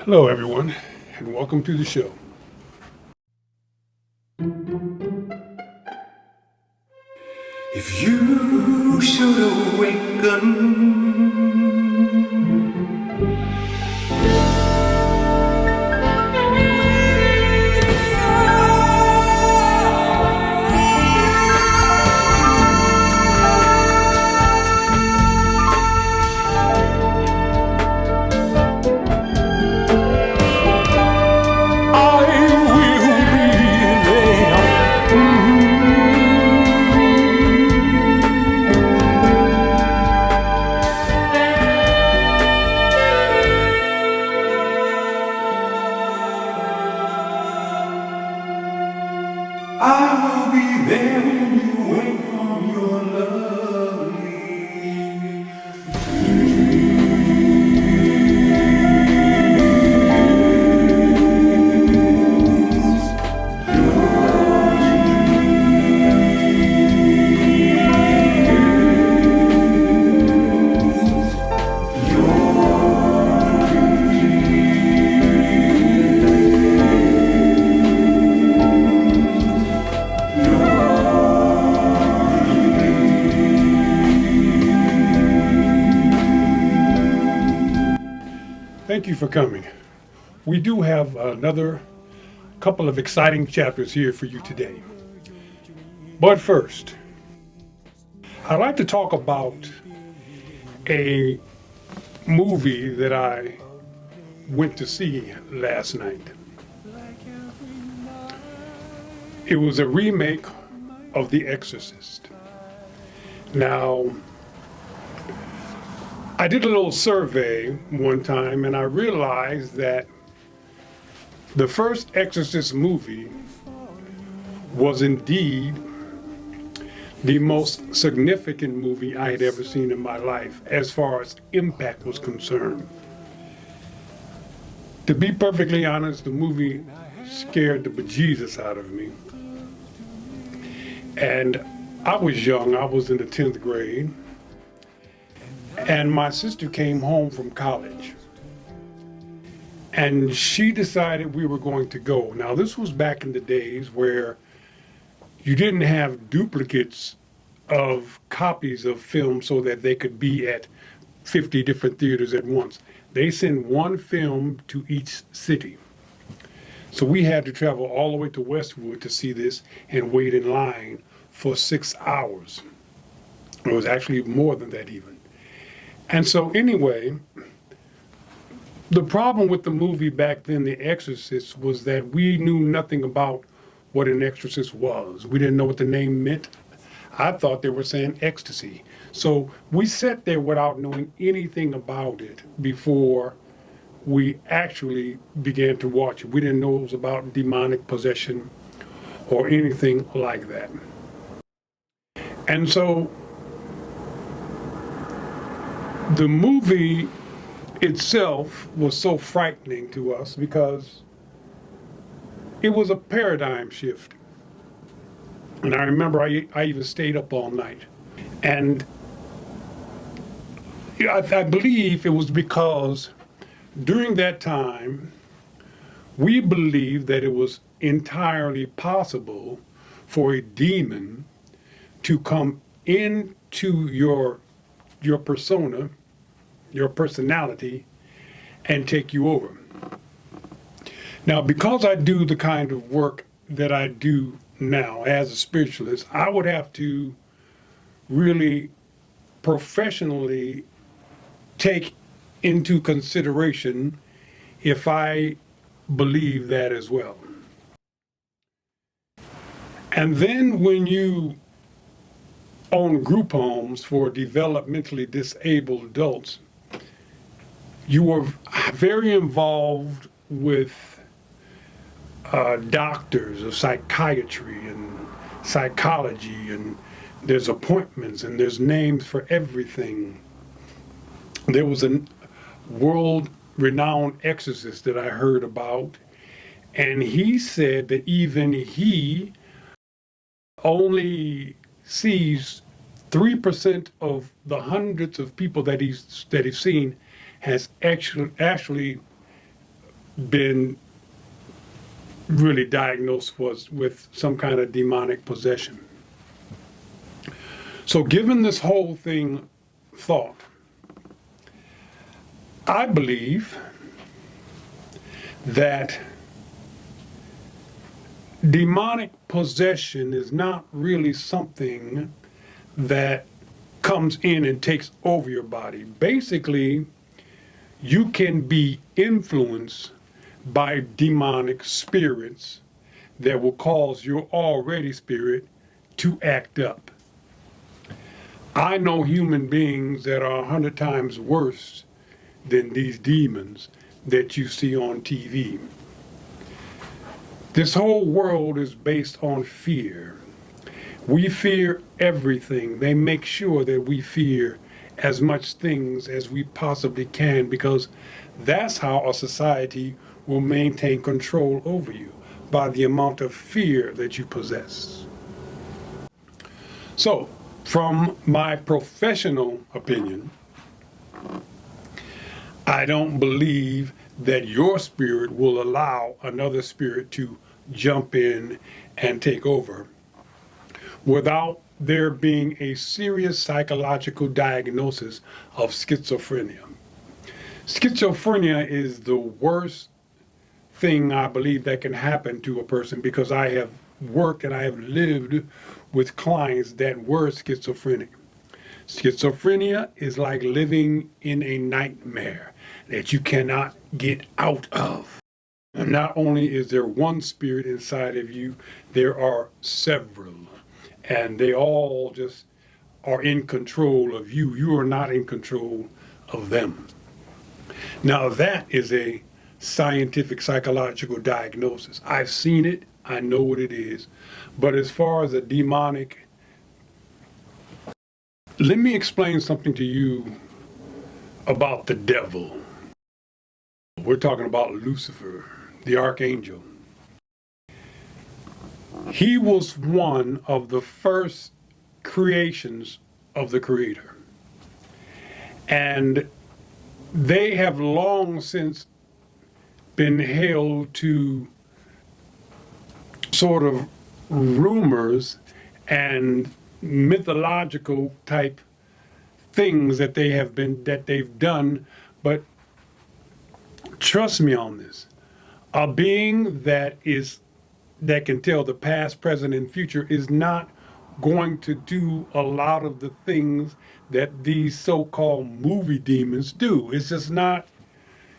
Hello, everyone, and welcome to the show. If you should awaken, I will be there. I will be there when you wake from your lovely. Thank you for coming. We do have another couple of exciting chapters here for you today. But first, I'd like to talk about a movie that I went to see last night. It was a remake of The Exorcist. Now, I did a little survey one time and I realized that the first Exorcist movie was indeed the most significant movie I had ever seen in my life as far as impact was concerned. To be perfectly honest, the movie scared the bejesus out of me. And I was young, I was in the 10th grade. And my sister came home from college and she decided we were going to go. Now, this was back in the days where you didn't have duplicates of copies of film so that they could be at 50 different theaters at once. They sent one film to each city. So we had to travel all the way to Westwood to see this and wait in line for 6 hours. It was actually more than that even. And so anyway, the problem with the movie back then, The Exorcist, was that we knew nothing about what an exorcist was. We didn't know what the name meant. I thought they were saying ecstasy. So we sat there without knowing anything about it before we actually began to watch it. We didn't know it was about demonic possession or anything like that. And so the movie itself was so frightening to us because it was a paradigm shift. And I remember I even stayed up all night. And I believe it was because during that time, we believed that it was entirely possible for a demon to come into your persona, your personality, and take you over. Now, because I do the kind of work that I do now as a spiritualist, I would have to really professionally take into consideration if I believe that as well. And then when you own group homes for developmentally disabled adults, you were very involved with doctors of psychiatry and psychology, and there's appointments and there's names for everything. There was a world-renowned exorcist that I heard about, and he said that even he only sees 3% of the hundreds of people that he's seen has actually been really diagnosed was with some kind of demonic possession. So given this whole thing thought, I believe that demonic possession is not really something that comes in and takes over your body. Basically, you can be influenced by demonic spirits that will cause your already spirit to act up. I know human beings that are 100 times worse than these demons that you see on TV. This whole world is based on fear. We fear everything. They make sure that we fear as much things as we possibly can, because that's how a society will maintain control over you, by the amount of fear that you possess. So, from my professional opinion, I don't believe that your spirit will allow another spirit to jump in and take over without there being a serious psychological diagnosis of schizophrenia. Schizophrenia is the worst thing I believe that can happen to a person, because I have worked and I have lived with clients that were schizophrenic. Schizophrenia is like living in a nightmare that you cannot get out of. And not only is there one spirit inside of you, there are several, and they all just are in control of you. You are not in control of them. Now that is a scientific psychological diagnosis. I've seen it, I know what it is. But as far as a demonic, let me explain something to you about the devil. We're talking about Lucifer, the archangel. He was one of the first creations of the Creator. And they have long since been held to sort of rumors and mythological type things that they've done. But trust me on this, a being that can tell the past, present, and future is not going to do a lot of the things that these so-called movie demons do. It's just not,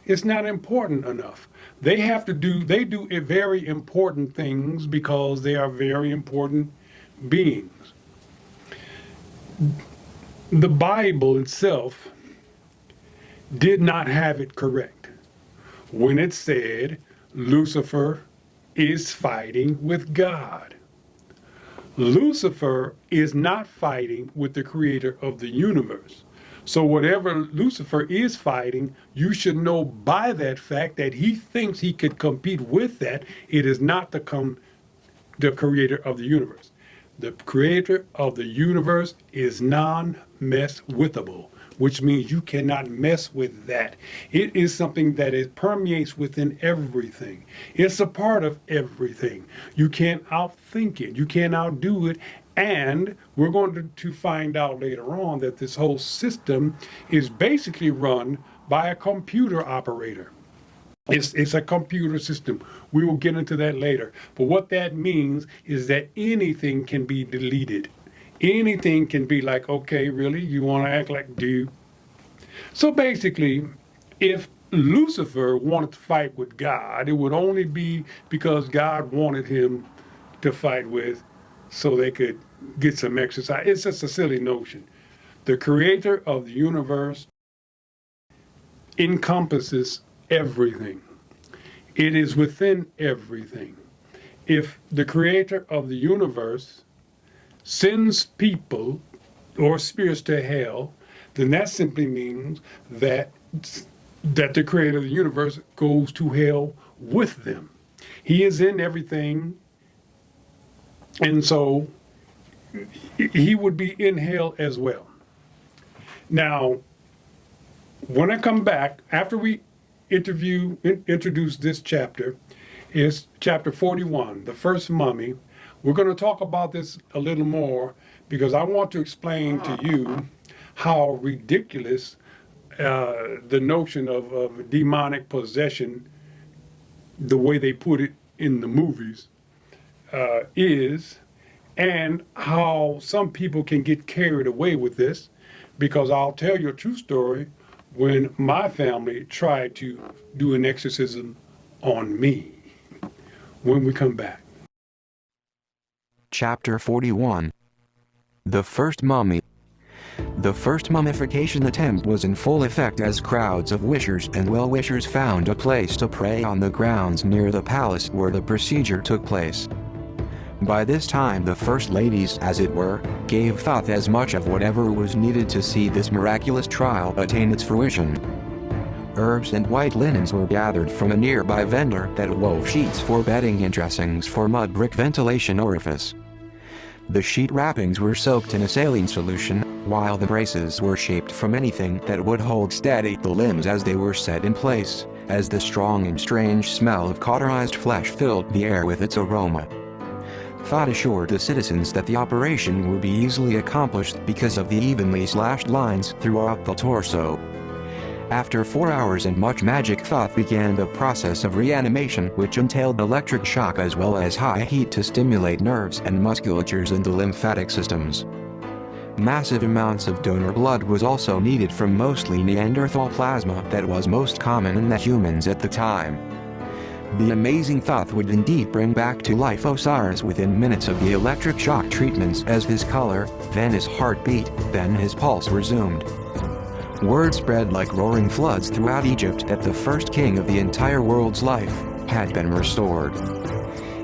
it's not important enough. They do very important things because they are very important beings. The Bible itself did not have it correct when it said Lucifer is fighting with God. Lucifer is not fighting with the creator of the universe. So whatever Lucifer is fighting, you should know by that fact that he thinks he could compete with that. It is not the creator of the universe. The creator of the universe is non-mess-withable, which means you cannot mess with that. It is something that permeates within everything. It's a part of everything. You can't outthink it. You can't outdo it. And we're going to find out later on that this whole system is basically run by a computer operator. It's a computer system. We will get into that later. But what that means is that anything can be deleted. Anything can be like, okay, really? You want to act like dude? So basically, if Lucifer wanted to fight with God, it would only be because God wanted him to fight with, so they could get some exercise. It's just a silly notion. The creator of the universe encompasses everything. It is within everything. If the creator of the universe sends people or spirits to hell, then that simply means that the creator of the universe goes to hell with them. He is in everything, and so he would be in hell as well. Now, when I come back, after we introduce this chapter is chapter 41, The First Mummy. We're going to talk about this a little more because I want to explain to you how ridiculous the notion of demonic possession, the way they put it in the movies, is, and how some people can get carried away with this, because I'll tell you a true story when my family tried to do an exorcism on me. When we come back. Chapter 41. The First Mummy. The first mummification attempt was in full effect as crowds of wishers and well-wishers found a place to pray on the grounds near the palace where the procedure took place. By this time the first ladies, as it were, gave thought as much of whatever was needed to see this miraculous trial attain its fruition. Herbs and white linens were gathered from a nearby vendor that wove sheets for bedding and dressings for mud brick ventilation orifice. The sheet wrappings were soaked in a saline solution, while the braces were shaped from anything that would hold steady the limbs as they were set in place, as the strong and strange smell of cauterized flesh filled the air with its aroma. Thought assured the citizens that the operation would be easily accomplished because of the evenly slashed lines throughout the torso. After 4 hours and much magic, Thoth began the process of reanimation, which entailed electric shock as well as high heat to stimulate nerves and musculatures in the lymphatic systems. Massive amounts of donor blood was also needed from mostly Neanderthal plasma that was most common in the humans at the time. The amazing Thoth would indeed bring back to life Osiris within minutes of the electric shock treatments, as his color, then his heartbeat, then his pulse resumed. Word spread like roaring floods throughout Egypt that the first king of the entire world's life had been restored.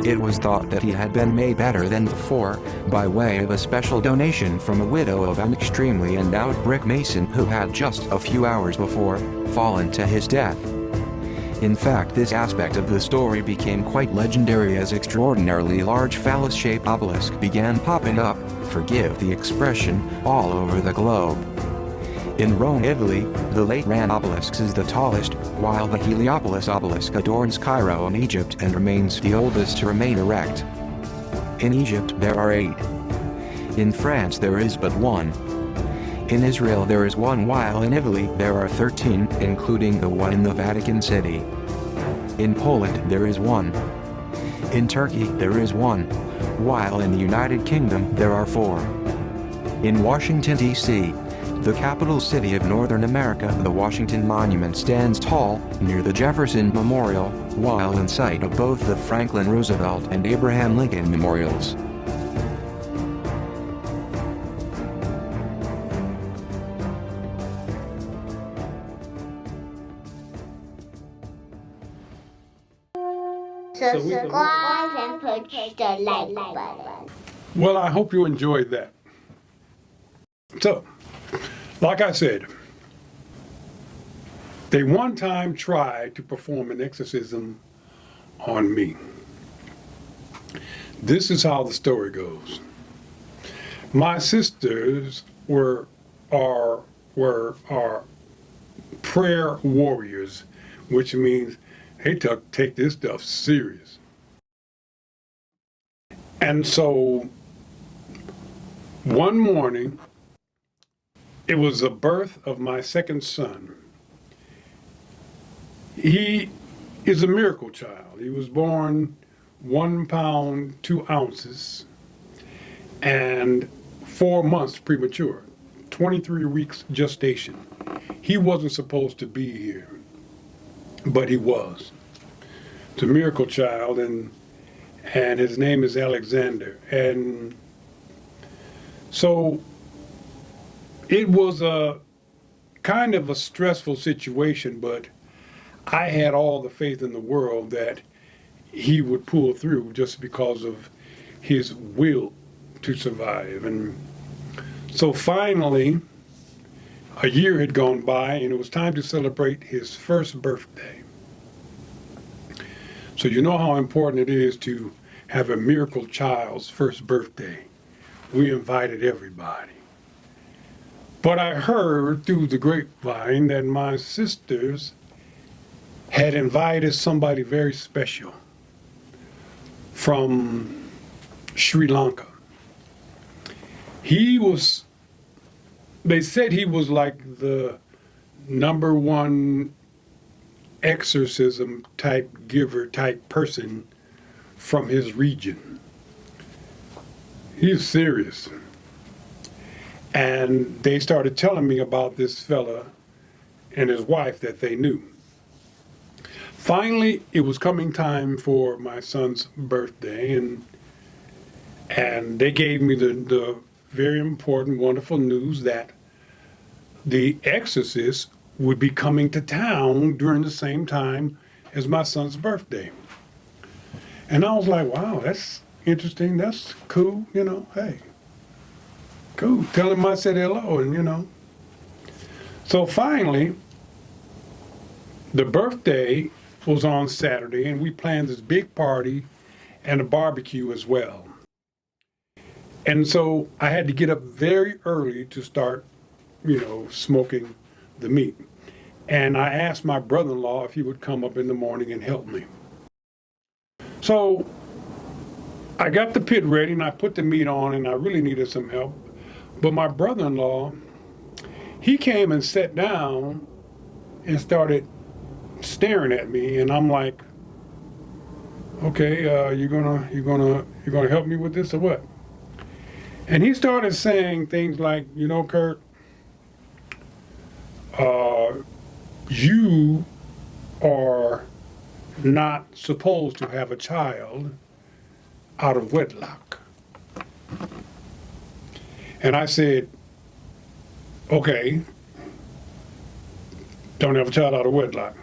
It was thought that he had been made better than before, by way of a special donation from a widow of an extremely endowed brick mason who had just a few hours before fallen to his death. In fact, this aspect of the story became quite legendary as extraordinarily large phallus-shaped obelisks began popping up, forgive the expression, all over the globe. In Rome, Italy, the late Ran obelisk is the tallest, while the Heliopolis obelisk adorns Cairo in Egypt and remains the oldest to remain erect. In Egypt there are 8. In France there is but 1. In Israel there is 1, while in Italy there are 13, including the one in the Vatican City. In Poland there is 1. In Turkey there is 1, while in the United Kingdom there are 4. In Washington, D.C., the capital city of Northern America, the Washington Monument stands tall, near the Jefferson Memorial, while in sight of both the Franklin Roosevelt and Abraham Lincoln memorials. Subscribe and push the like button. Well, I hope you enjoyed that. So, like I said, they one time tried to perform an exorcism on me. This is how the story goes. My sisters are prayer warriors, which means they take this stuff serious. And so one morning, it was the birth of my second son. He is a miracle child. He was born 1 pound, 2 ounces, and 4 months premature, 23 weeks gestation. He wasn't supposed to be here, but he was. It's a miracle child, and his name is Alexander. And so it was a kind of a stressful situation, but I had all the faith in the world that he would pull through just because of his will to survive. And so finally, a year had gone by and it was time to celebrate his first birthday. So you know how important it is to have a miracle child's first birthday. We invited everybody. But I heard through the grapevine that my sisters had invited somebody very special from Sri Lanka. They said he was like the #1 exorcism type giver type person from his region. He's serious. And they started telling me about this fella and his wife that they knew. Finally, it was coming time for my son's birthday, and they gave me the very important, wonderful news that the exorcist would be coming to town during the same time as my son's birthday. And I was like, wow, that's interesting, that's cool, hey, cool. Tell him I said hello, and So finally, the birthday was on Saturday, and we planned this big party and a barbecue as well. And so I had to get up very early to start, smoking the meat. And I asked my brother-in-law if he would come up in the morning and help me. So I got the pit ready and I put the meat on, and I really needed some help. But my brother-in-law, he came and sat down and started staring at me, and I'm like, okay, you gonna help me with this or what? And he started saying things like, Kurt, you are not supposed to have a child out of wedlock. And I said, okay, don't have a child out of wedlock.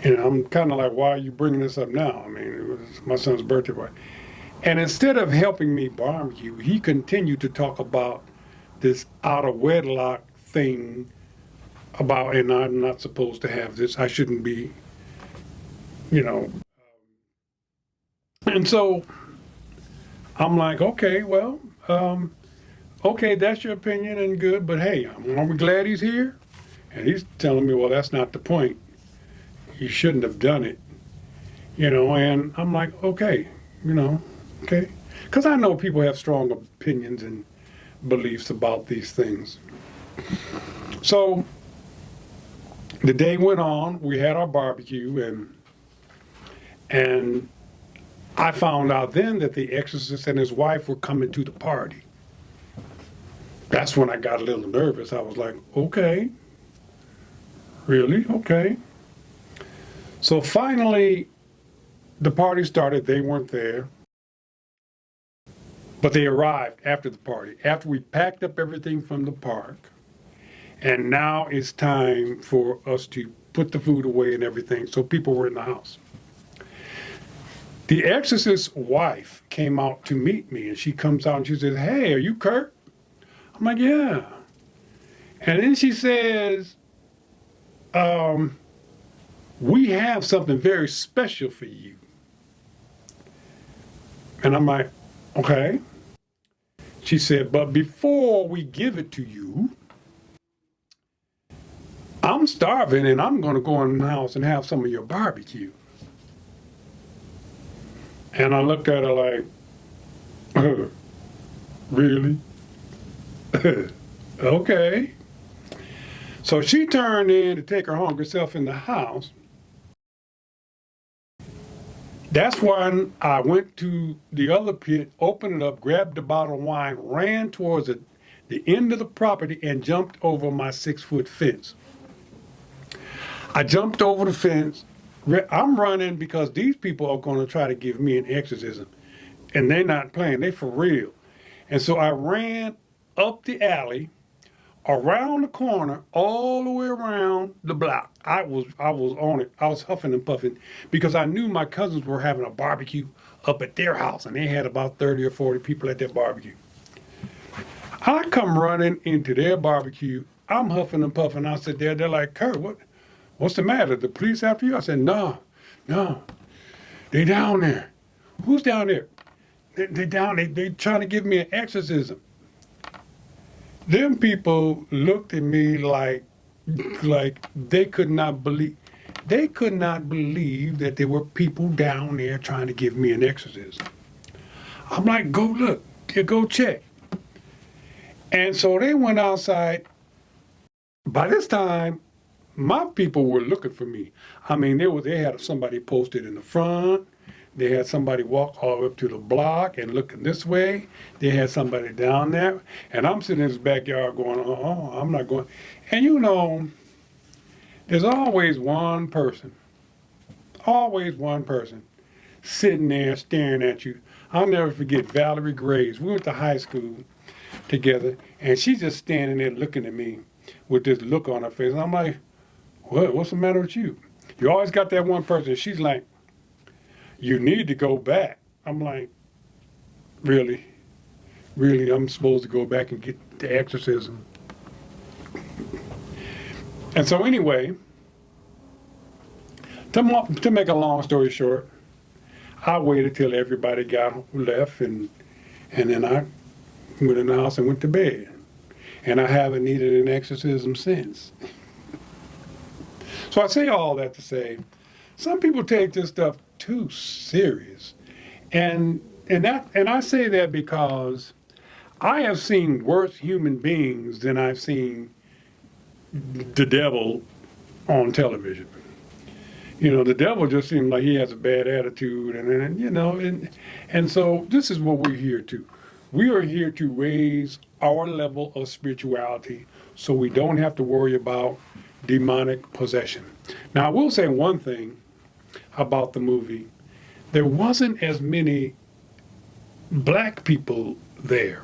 And I'm kind of like, why are you bringing this up now? I mean, it was my son's birthday party. And instead of helping me barbecue, he continued to talk about this out of wedlock thing about, and I'm not supposed to have this. I shouldn't be, And so I'm like, okay, well, okay, that's your opinion and good, but hey, aren't we glad he's here? And he's telling me, well, that's not the point. You shouldn't have done it, and I'm like, okay, okay. Because I know people have strong opinions and beliefs about these things. So the day went on, we had our barbecue, and I found out then that the exorcist and his wife were coming to the party. That's when I got a little nervous. I was like, okay, really? Okay. So finally, the party started. They weren't there, but they arrived after the party, after we packed up everything from the park, and now it's time for us to put the food away and everything, so people were in the house. The exorcist's wife came out to meet me, and she comes out and she says, hey, are you Kurt? I'm like, yeah. And then she says, we have something very special for you. And I'm like, okay. She said, but before we give it to you, I'm starving and I'm going to go in the house and have some of your barbecue. And I looked at her like, really? Okay. So she turned in to take her hungry self in the house. That's when I went to the other pit, opened it up, grabbed the bottle of wine, ran towards the end of the property, and jumped over my 6-foot fence. I jumped over the fence. I'm running because these people are going to try to give me an exorcism. And they're not playing. They're for real. And so I ran up the alley, around the corner, all the way around the block. I was on it. I was huffing and puffing because I knew my cousins were having a barbecue up at their house, and they had about 30 or 40 people at their barbecue. I come running into their barbecue. I'm huffing and puffing. I said, they're like, Kurt, what's the matter? The police after you? I said, no, they down there. Who's down there? They down. They trying to give me an exorcism. Them people looked at me like they could not believe. they could not believe that there were people down there trying to give me an exorcism. I'm like, go look, go check. And so they went outside. By this time, my people were looking for me. I mean, they had somebody posted in the front. They had somebody walk all the way up to the block and looking this way. They had somebody down there. And I'm sitting in this backyard going, oh, I'm not going. And you know, there's always one person sitting there staring at you. I'll never forget Valerie Graves. We went to high school together, and she's just standing there looking at me with this look on her face. And I'm like, what's the matter with you? You always got that one person. She's like, you need to go back. I'm like, really? Really, I'm supposed to go back and get the exorcism? And so anyway, to make a long story short, I waited till everybody left, and then I went in the house and went to bed. And I haven't needed an exorcism since. So I say all that to say, some people take this stuff too serious. And I say that because I have seen worse human beings than I've seen the devil on television. You know, the devil just seems like he has a bad attitude, and so this is what we're here to. We are here to raise our level of spirituality so we don't have to worry about demonic possession. Now, I will say one thing about the movie. There wasn't as many black people there.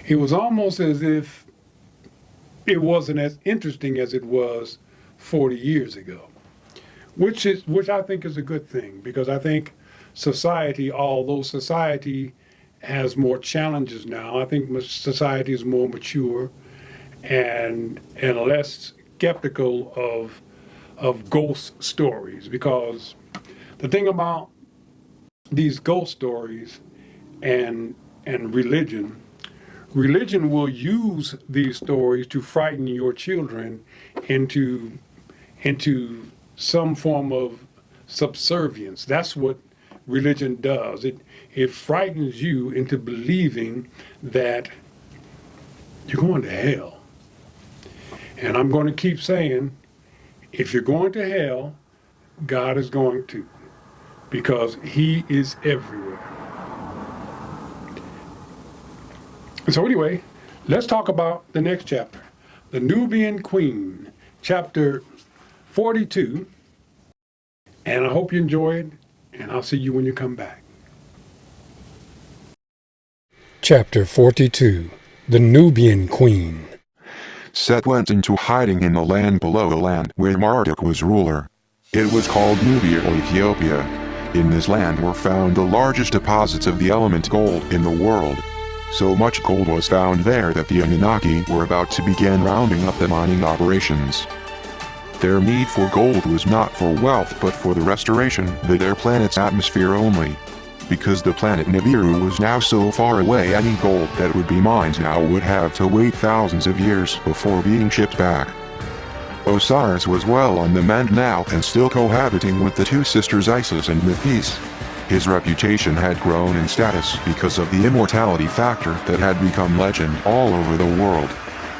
It was almost as if it wasn't as interesting as it was 40 years ago, which I think is a good thing, because I think society, although society has more challenges now, I think society is more mature and less skeptical of ghost stories, because the thing about these ghost stories and religion will use these stories to frighten your children into some form of subservience. That's what religion does. It frightens you into believing that you're going to hell. And I'm going to keep saying, if you're going to hell, God is going to, because he is everywhere. So anyway, let's talk about the next chapter, the Nubian Queen, chapter 42. And I hope you enjoy it, and I'll see you when you come back. Chapter 42, the Nubian Queen. Set went into hiding in the land below the land where Marduk was ruler. It was called Nubia or Ethiopia. In this land were found the largest deposits of the element gold in the world. So much gold was found there that the Anunnaki were about to begin rounding up the mining operations. Their need for gold was not for wealth but for the restoration of their planet's atmosphere only. Because the planet Nibiru was now so far away, any gold that would be mined now would have to wait thousands of years before being shipped back. Osiris was well on the mend now and still cohabiting with the two sisters Isis and Nephthys. His reputation had grown in status because of the immortality factor that had become legend all over the world.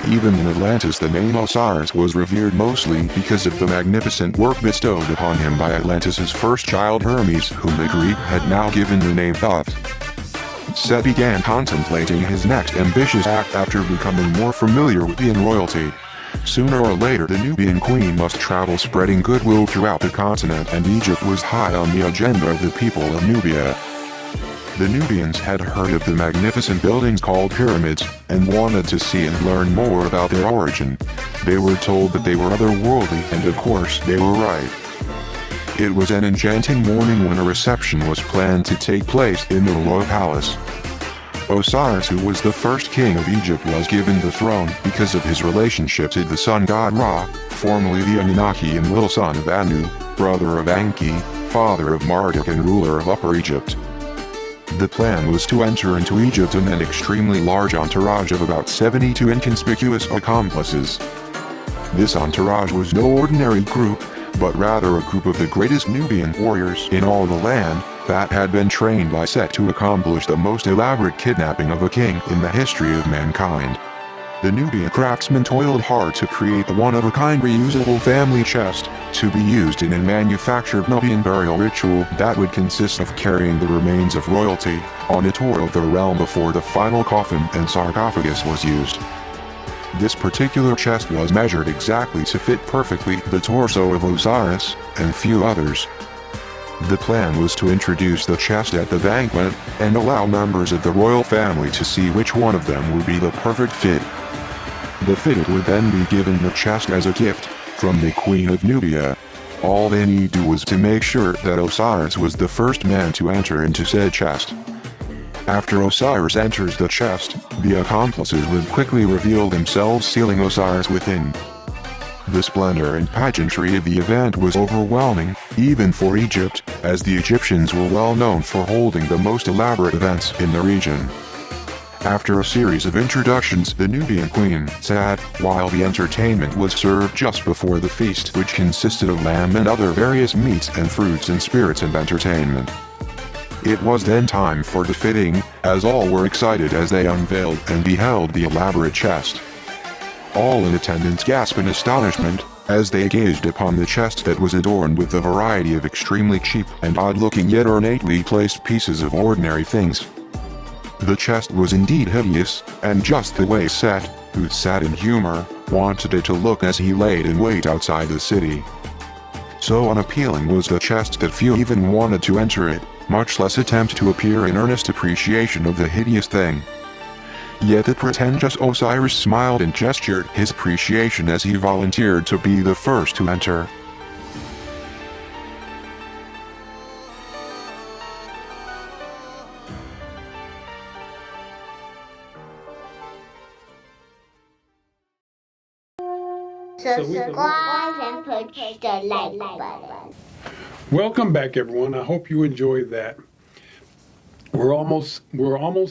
Even in Atlantis the name Osiris was revered mostly because of the magnificent work bestowed upon him by Atlantis' first child Hermes, whom the Greek had now given the name Thoth. Set began contemplating his next ambitious act after becoming more familiar with being royalty. Sooner or later the Nubian queen must travel spreading goodwill throughout the continent, and Egypt was high on the agenda of the people of Nubia. The Nubians had heard of the magnificent buildings called pyramids, and wanted to see and learn more about their origin. They were told that they were otherworldly, and of course they were right. It was an enchanting morning when a reception was planned to take place in the royal palace. Osiris, who was the first king of Egypt, was given the throne because of his relationship to the sun god Ra, formerly the Anunnaki and little son of Anu, brother of Anki, father of Marduk and ruler of Upper Egypt. The plan was to enter into Egypt in an extremely large entourage of about 72 inconspicuous accomplices. This entourage was no ordinary group. but rather a group of the greatest Nubian warriors in all the land that had been trained by Set to accomplish the most elaborate kidnapping of a king in the history of mankind. The Nubian craftsmen toiled hard to create the one-of-a-kind reusable family chest, to be used in a manufactured Nubian burial ritual that would consist of carrying the remains of royalty on a tour of the realm before the final coffin and sarcophagus was used. This particular chest was measured exactly to fit perfectly the torso of Osiris, and few others. The plan was to introduce the chest at the banquet, and allow members of the royal family to see which one of them would be the perfect fit. The fitted would then be given the chest as a gift from the Queen of Nubia. All they need to do was to make sure that Osiris was the first man to enter into said chest. After Osiris enters the chest, the accomplices would quickly reveal themselves, sealing Osiris within. The splendor and pageantry of the event was overwhelming, even for Egypt, as the Egyptians were well known for holding the most elaborate events in the region. After a series of introductions, the Nubian Queen sat while the entertainment was served just before the feast, which consisted of lamb and other various meats and fruits and spirits and entertainment. It was then time for the fitting, as all were excited as they unveiled and beheld the elaborate chest. All in attendance gasped in astonishment, as they gazed upon the chest that was adorned with a variety of extremely cheap and odd-looking yet ornately placed pieces of ordinary things. The chest was indeed hideous, and just the way Set, who sat in humor, wanted it to look as he laid in wait outside the city. So unappealing was the chest that few even wanted to enter it, much less attempt to appear in earnest appreciation of the hideous thing. Yet the pretentious Osiris smiled and gestured his appreciation as he volunteered to be the first to enter. Subscribe and push the like button. Welcome back, everyone. I hope you enjoyed that. We're almost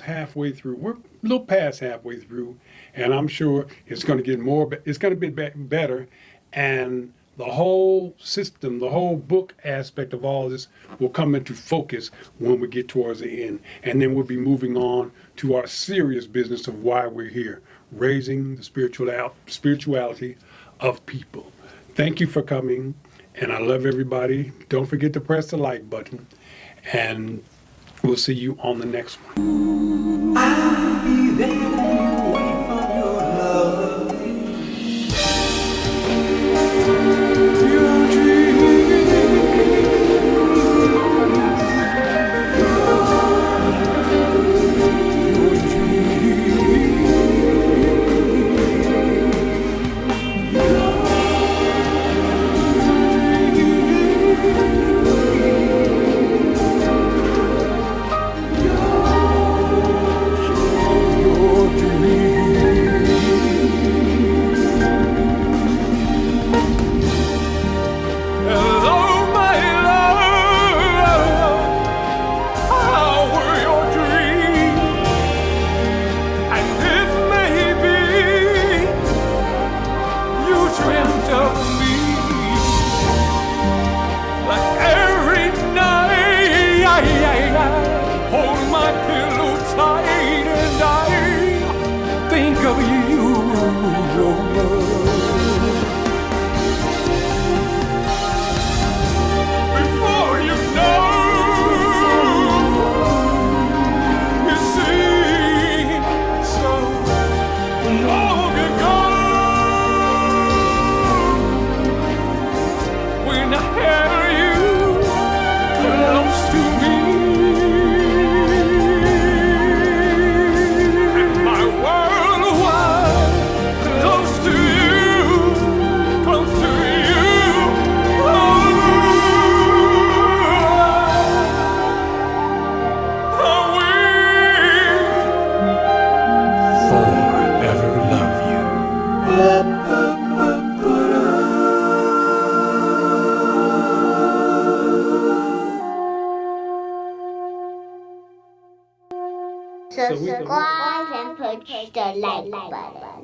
halfway through. We're a little past halfway through, and I'm sure it's going to get more. It's going to be better, and the whole system, the whole book aspect of all this will come into focus when we get towards the end, and then we'll be moving on to our serious business of why we're here, raising the spirituality of people. Thank you for coming, and I love everybody. Don't forget to press the like button, and we'll see you on the next one. I'll be there when you wait for your love. Your dreams. Subscribe and push the like button.